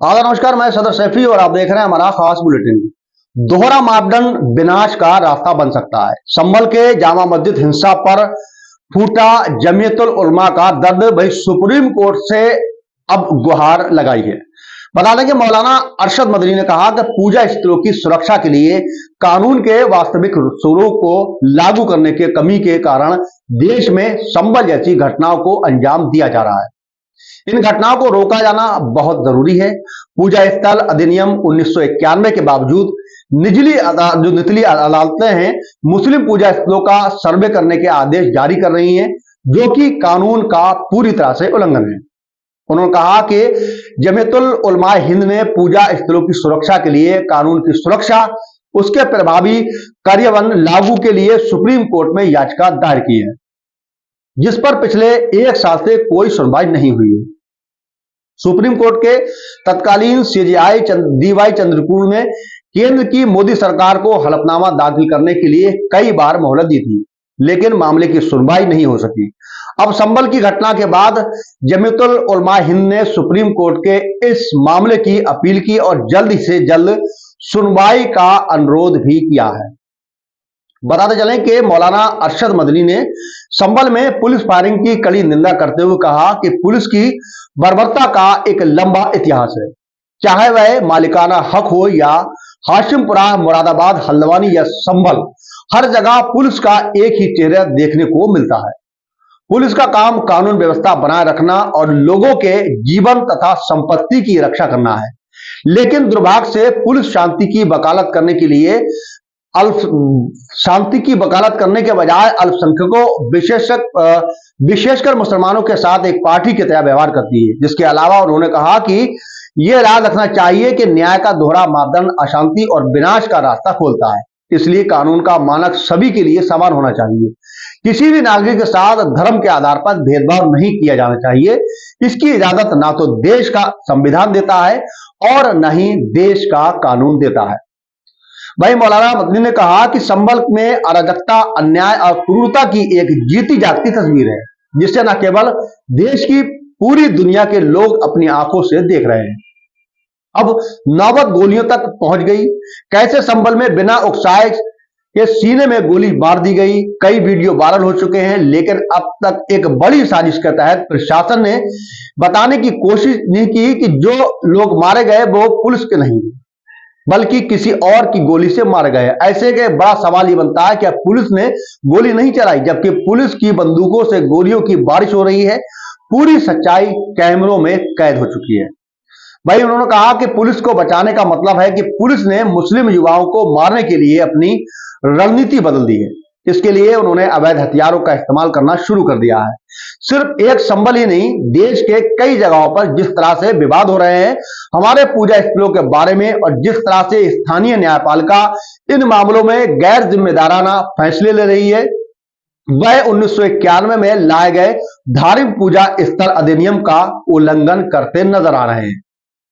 नमस्कार, मैं सदर सैफी और आप देख रहे हैं हमारा खास बुलेटिन। दोहरा मापदंड विनाश का रास्ता बन सकता है। संभल के जामा मस्जिद हिंसा पर फूटा जमीयतुल उलमा का दर्द, भाई सुप्रीम कोर्ट से अब गुहार लगाई है। बता दें कि मौलाना अरशद मदनी ने कहा कि पूजा स्थलों की सुरक्षा के लिए कानून के वास्तविक स्वरूप को लागू करने के कमी के कारण देश में संभल जैसी घटनाओं को अंजाम दिया जा रहा है। इन घटनाओं को रोका जाना बहुत जरूरी है। पूजा स्थल अधिनियम 1991 के बावजूद निचली अदालतें हैं मुस्लिम पूजा स्थलों का सर्वे करने के आदेश जारी कर रही हैं, जो कि कानून का पूरी तरह से उल्लंघन है। उन्होंने कहा कि जमीयतुल उलमा हिंद ने पूजा स्थलों की सुरक्षा के लिए कानून की सुरक्षा, उसके प्रभावी कार्यान्वयन लागू के लिए सुप्रीम कोर्ट में याचिका दायर की है, जिस पर पिछले एक साल से कोई सुनवाई नहीं हुई है। सुप्रीम कोर्ट के तत्कालीन सीजेआई डीवाई चंद्रचूड़ ने केंद्र की मोदी सरकार को हलफनामा दाखिल करने के लिए कई बार मोहलत दी थी, लेकिन मामले की सुनवाई नहीं हो सकी। अब संभल की घटना के बाद जमीयतुल उलमा हिंद ने सुप्रीम कोर्ट के इस मामले की अपील की और जल्द से जल्द सुनवाई का अनुरोध भी किया है। बताते चलें कि मौलाना अरशद मदनी ने संभल में पुलिस फायरिंग की कड़ी निंदा करते हुए कहा कि पुलिस की बर्बरता का एक लंबा इतिहास है। चाहे वह मालिकाना हक हो या हाशिमपुरा, मुरादाबाद, हल्द्वानी या संभल, हर जगह पुलिस का एक ही चेहरा देखने को मिलता है। पुलिस का काम कानून व्यवस्था बनाए रखना और लोगों के जीवन तथा संपत्ति की रक्षा करना है, लेकिन दुर्भाग्य से पुलिस शांति की वकालत करने के बजाय अल्पसंख्यकों विशेषकर मुसलमानों के साथ एक पार्टी की तरह व्यवहार करती है। जिसके अलावा उन्होंने कहा कि यह याद रखना चाहिए कि न्याय का दोहरा मापदंड अशांति और विनाश का रास्ता खोलता है। इसलिए कानून का मानक सभी के लिए समान होना चाहिए। किसी भी नागरिक के साथ धर्म के आधार पर भेदभाव नहीं किया जाना चाहिए। इसकी इजाजत ना तो देश का संविधान देता है और न ही देश का कानून देता है। भाई मौलाना मदनी ने कहा कि संभल में अराजकता, अन्याय और क्रूरता की एक जीती जागती तस्वीर है, जिसे न केवल देश की पूरी दुनिया के लोग अपनी आंखों से देख रहे हैं। अब नौबत गोलियों तक पहुंच गई। कैसे संभल में बिना उकसाए के सीने में गोली मार दी गई। कई वीडियो वायरल हो चुके हैं, लेकिन अब तक एक बड़ी साजिश के तहत प्रशासन ने बताने की कोशिश नहीं की कि जो लोग मारे गए वो पुलिस के नहीं बल्कि किसी और की गोली से मारे गए। ऐसे के बड़ा सवाल ये बनता है कि पुलिस ने गोली नहीं चलाई, जबकि पुलिस की बंदूकों से गोलियों की बारिश हो रही है। पूरी सच्चाई कैमरों में कैद हो चुकी है। भाई उन्होंने कहा कि पुलिस को बचाने का मतलब है कि पुलिस ने मुस्लिम युवाओं को मारने के लिए अपनी रणनीति बदल दी है। इसके लिए उन्होंने अवैध हथियारों का इस्तेमाल करना शुरू कर दिया है। सिर्फ एक संभल ही नहीं, देश के कई जगहों पर जिस तरह से विवाद हो रहे हैं हमारे पूजा स्थलों के बारे में, और जिस तरह से स्थानीय न्यायपालिका इन मामलों में गैर जिम्मेदाराना फैसले ले रही है, वह 1991 में लाए गए धार्मिक पूजा स्थल अधिनियम का उल्लंघन करते नजर आ रहे हैं।